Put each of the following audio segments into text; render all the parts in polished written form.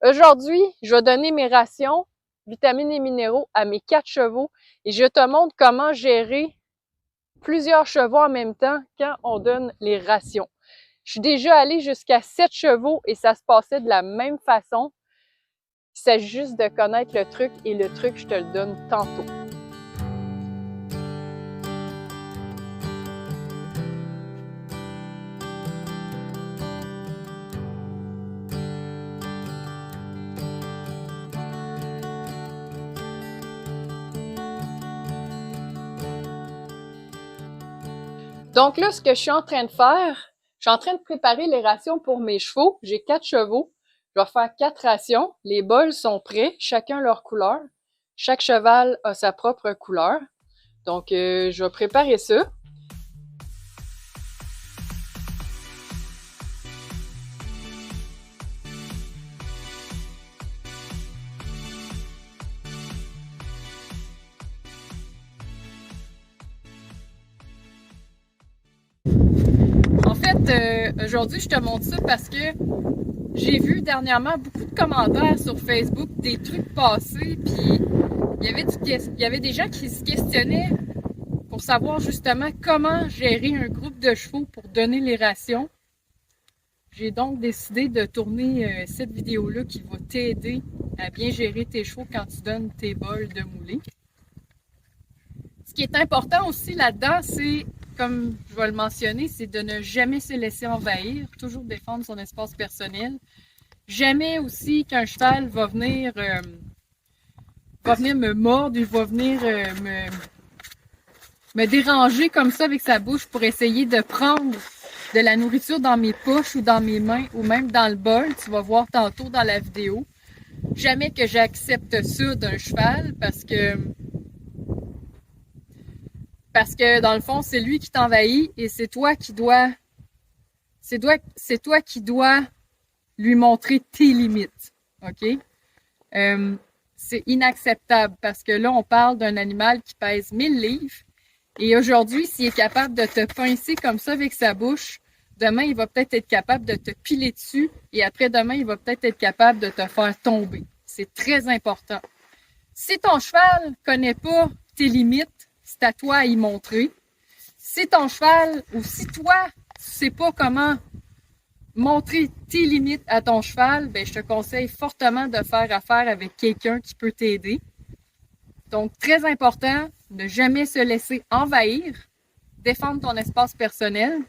Aujourd'hui, je vais donner mes rations, vitamines et minéraux à mes 4 chevaux et je te montre comment gérer plusieurs chevaux en même temps quand on donne les rations. Je suis déjà allée jusqu'à 7 chevaux et ça se passait de la même façon. Il s'agit juste de connaître le truc et le truc, je te le donne tantôt. Donc là, ce que je suis en train de faire, je suis en train de préparer les rations pour mes chevaux. J'ai 4 chevaux. Je vais faire 4 rations. Les bols sont prêts, chacun leur couleur. Chaque cheval a sa propre couleur. Donc, je vais préparer ça. En fait, aujourd'hui, je te montre ça parce que j'ai vu dernièrement beaucoup de commentaires sur Facebook, des trucs passés, puis il y avait des gens qui se questionnaient pour savoir justement comment gérer un groupe de chevaux pour donner les rations. J'ai donc décidé de tourner cette vidéo-là qui va t'aider à bien gérer tes chevaux quand tu donnes tes bols de moulée. Ce qui est important aussi là-dedans, c'est, comme je vais le mentionner, c'est de ne jamais se laisser envahir, toujours défendre son espace personnel. Jamais aussi qu'un cheval va venir me mordre, il va venir me déranger comme ça avec sa bouche pour essayer de prendre de la nourriture dans mes poches ou dans mes mains ou même dans le bol. Tu vas voir tantôt dans la vidéo. Jamais que j'accepte ça d'un cheval parce que dans le fond, c'est lui qui t'envahit et c'est toi qui dois lui montrer tes limites. OK? C'est inacceptable parce que là, on parle d'un animal qui pèse 1000 livres et aujourd'hui, s'il est capable de te pincer comme ça avec sa bouche, demain, il va peut-être être capable de te piler dessus et après-demain, il va peut-être être capable de te faire tomber. C'est très important. Si ton cheval connaît pas tes limites, c'est à toi à y montrer. Si ton cheval ou si toi, tu sais pas comment montrer tes limites à ton cheval, ben je te conseille fortement de faire affaire avec quelqu'un qui peut t'aider. Donc, très important, ne jamais se laisser envahir, défendre ton espace personnel.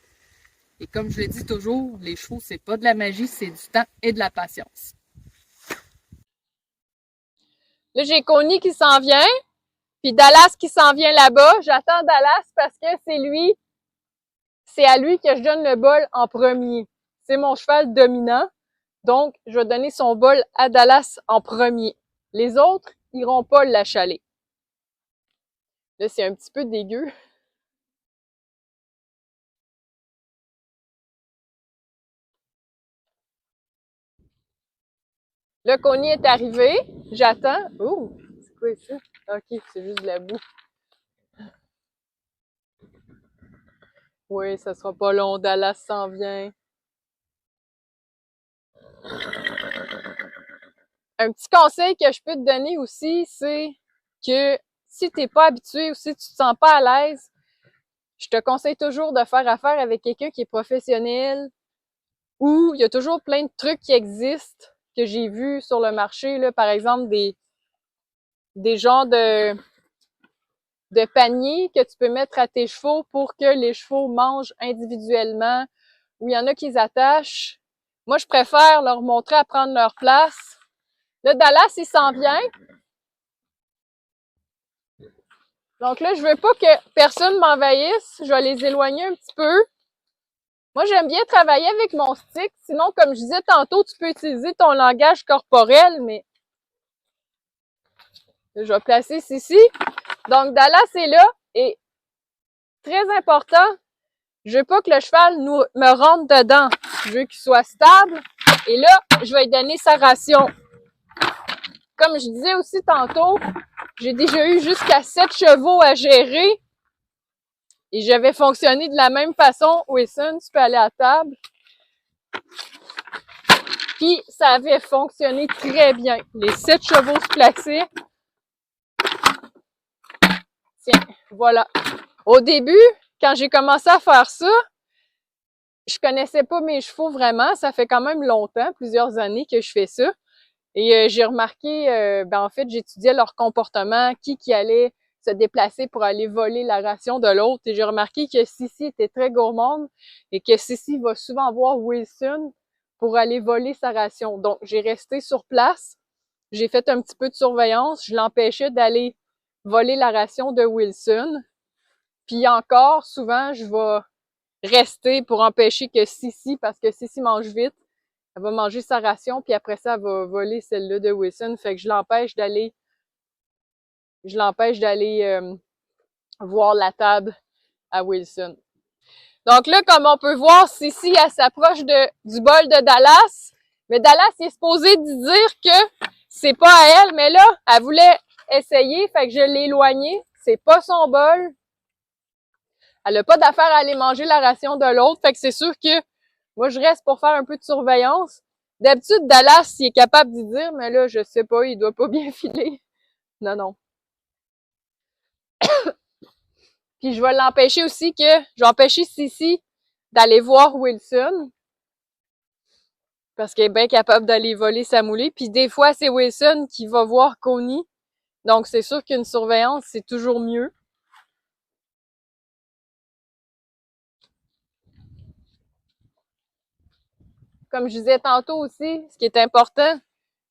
Et comme je le dis toujours, les chevaux, c'est pas de la magie, c'est du temps et de la patience. Là, j'ai Connie qui s'en vient, puis Dallas qui s'en vient là-bas. J'attends Dallas parce que c'est à lui que je donne le bol en premier. C'est mon cheval dominant, donc je vais donner son bol à Dallas en premier. Les autres iront pas l'achaler. Là, c'est un petit peu dégueu. Là, Connie est arrivé. J'attends. Oh, c'est quoi ça? Ok, c'est juste de la boue. Oui, ça sera pas long. Dallas s'en vient. Un petit conseil que je peux te donner aussi, c'est que si tu n'es pas habitué ou si tu te sens pas à l'aise, je te conseille toujours de faire affaire avec quelqu'un qui est professionnel ou il y a toujours plein de trucs qui existent que j'ai vus sur le marché, là, par exemple des genres de paniers que tu peux mettre à tes chevaux pour que les chevaux mangent individuellement, ou il y en a qui les attachent. Moi, je préfère leur montrer à prendre leur place. Là, Dallas, il s'en vient. Donc là, je veux pas que personne m'envahisse. Je vais les éloigner un petit peu. Moi, j'aime bien travailler avec mon stick. Sinon, comme je disais tantôt, tu peux utiliser ton langage corporel, mais je vais placer ici. Donc, Dallas est là et très important, je veux pas que le cheval me rentre dedans. Je veux qu'il soit stable. Et là, je vais lui donner sa ration. Comme je disais aussi tantôt, j'ai déjà eu jusqu'à 7 chevaux à gérer. Et j'avais fonctionné de la même façon. Wilson, tu peux aller à table. Puis, ça avait fonctionné très bien. Les 7 chevaux se plaçaient. Tiens, voilà. Au début, quand j'ai commencé à faire ça, je connaissais pas mes chevaux vraiment. Ça fait quand même longtemps, plusieurs années que je fais ça. Et j'ai remarqué, en fait, j'étudiais leur comportement, qui allait se déplacer pour aller voler la ration de l'autre. Et j'ai remarqué que Sissi était très gourmande et que Sissi va souvent voir Wilson pour aller voler sa ration. Donc, j'ai resté sur place. J'ai fait un petit peu de surveillance. Je l'empêchais d'aller voler la ration de Wilson. Puis encore, souvent, je vais rester pour empêcher que Sissi, parce que Sissi mange vite, elle va manger sa ration, puis après ça, elle va voler celle-là de Wilson. Fait que je l'empêche d'aller voir la table à Wilson. Donc là, comme on peut voir, Sissi, elle s'approche du bol de Dallas. Mais Dallas est supposé dire que c'est pas à elle, mais là, elle voulait essayer, fait que je l'ai éloignée. C'est pas son bol. Elle a pas d'affaire à aller manger la ration de l'autre. Fait que c'est sûr que moi, je reste pour faire un peu de surveillance. D'habitude, Dallas, il est capable d'y dire, mais là, je sais pas, il doit pas bien filer. Non, non. Puis je vais l'empêcher aussi je vais empêcher Sissi d'aller voir Wilson. Parce qu'elle est bien capable d'aller voler sa moulée. Puis des fois, c'est Wilson qui va voir Connie. Donc, c'est sûr qu'une surveillance, c'est toujours mieux. Comme je disais tantôt aussi, ce qui est important,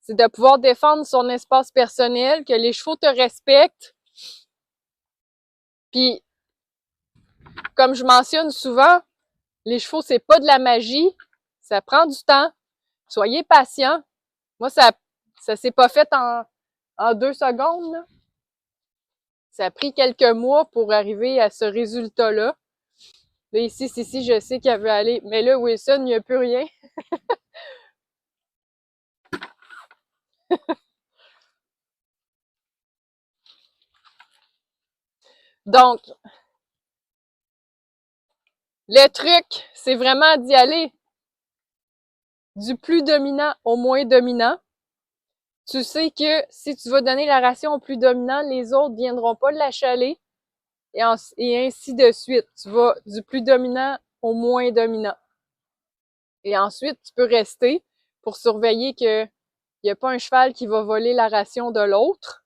c'est de pouvoir défendre son espace personnel, que les chevaux te respectent. Puis, comme je mentionne souvent, les chevaux, c'est pas de la magie. Ça prend du temps. Soyez patient. Moi, ça s'est pas fait en 2 secondes, là. Ça a pris quelques mois pour arriver à ce résultat-là. Là, ici, je sais qu'elle veut aller. Mais là, Wilson, il n'y a plus rien. Donc, le truc, c'est vraiment d'y aller du plus dominant au moins dominant. Tu sais que si tu vas donner la ration au plus dominant, les autres viendront pas l'achaler et ainsi de suite. Tu vas du plus dominant au moins dominant. Et ensuite, tu peux rester pour surveiller qu'il n'y a pas un cheval qui va voler la ration de l'autre.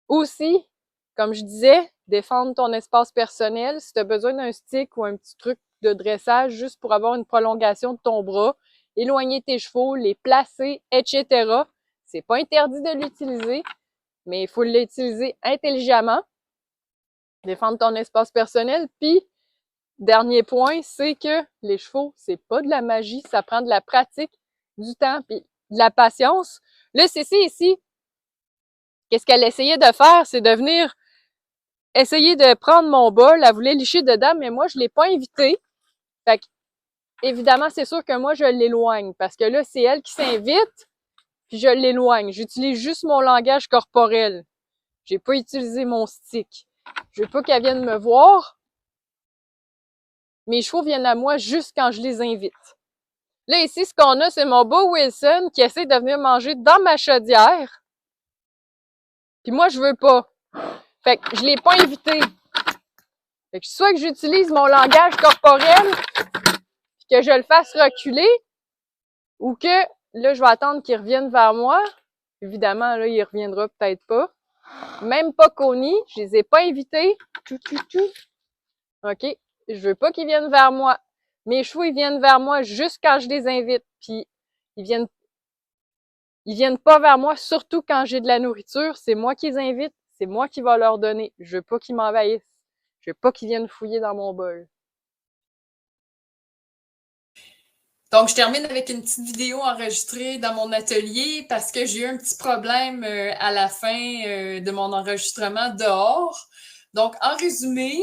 Aussi, comme je disais, défendre ton espace personnel. Si tu as besoin d'un stick ou un petit truc de dressage juste pour avoir une prolongation de ton bras, éloigner tes chevaux, les placer, etc. C'est pas interdit de l'utiliser, mais il faut l'utiliser intelligemment. Défendre ton espace personnel. Puis, dernier point, c'est que les chevaux, c'est pas de la magie, ça prend de la pratique, du temps, puis de la patience. Là, Cécile ici, qu'est-ce qu'elle essayait de faire, c'est de venir essayer de prendre mon bol. Elle voulait licher dedans, mais moi, je l'ai pas invitée. Fait que, évidemment, c'est sûr que moi, je l'éloigne, parce que là, c'est elle qui s'invite, puis je l'éloigne. J'utilise juste mon langage corporel. J'ai pas utilisé mon stick. Je veux pas qu'elle vienne me voir. Mes chevaux viennent à moi juste quand je les invite. Là, ici, ce qu'on a, c'est mon beau Wilson qui essaie de venir manger dans ma chaudière. Puis moi, je veux pas. Fait que je l'ai pas invité. Fait que soit que j'utilise mon langage corporel, puis que je le fasse reculer, ou que là, je vais attendre qu'il revienne vers moi. Évidemment, là, il reviendra peut-être pas. Même pas Connie, je les ai pas invités. OK? Je veux pas qu'ils viennent vers moi. Mes chevaux, ils viennent vers moi juste quand je les invite. Puis, ils viennent pas vers moi, surtout quand j'ai de la nourriture. C'est moi qui les invite. C'est moi qui va leur donner. Je veux pas qu'ils m'envahissent. Je veux pas qu'ils viennent fouiller dans mon bol. Donc, je termine avec une petite vidéo enregistrée dans mon atelier parce que j'ai eu un petit problème à la fin de mon enregistrement dehors. Donc, en résumé,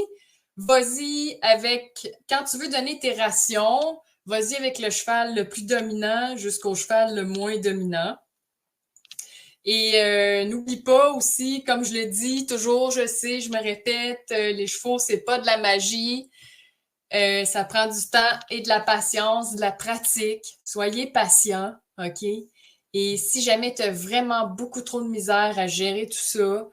vas-y avec, quand tu veux donner tes rations, vas-y avec le cheval le plus dominant jusqu'au cheval le moins dominant. Et n'oublie pas aussi, comme je le dis toujours, je sais, je me répète, les chevaux, c'est pas de la magie. Ça prend du temps et de la patience, de la pratique. Soyez patient. OK? Et si jamais tu as vraiment beaucoup trop de misère à gérer tout ça,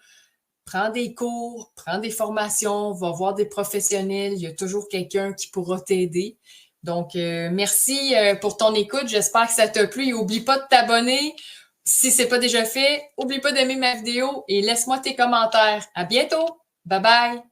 prends des cours, prends des formations, va voir des professionnels. Il y a toujours quelqu'un qui pourra t'aider. Donc, merci pour ton écoute. J'espère que ça t'a plu. Et oublie pas de t'abonner. Si c'est pas déjà fait, oublie pas d'aimer ma vidéo et laisse-moi tes commentaires. À bientôt. Bye bye.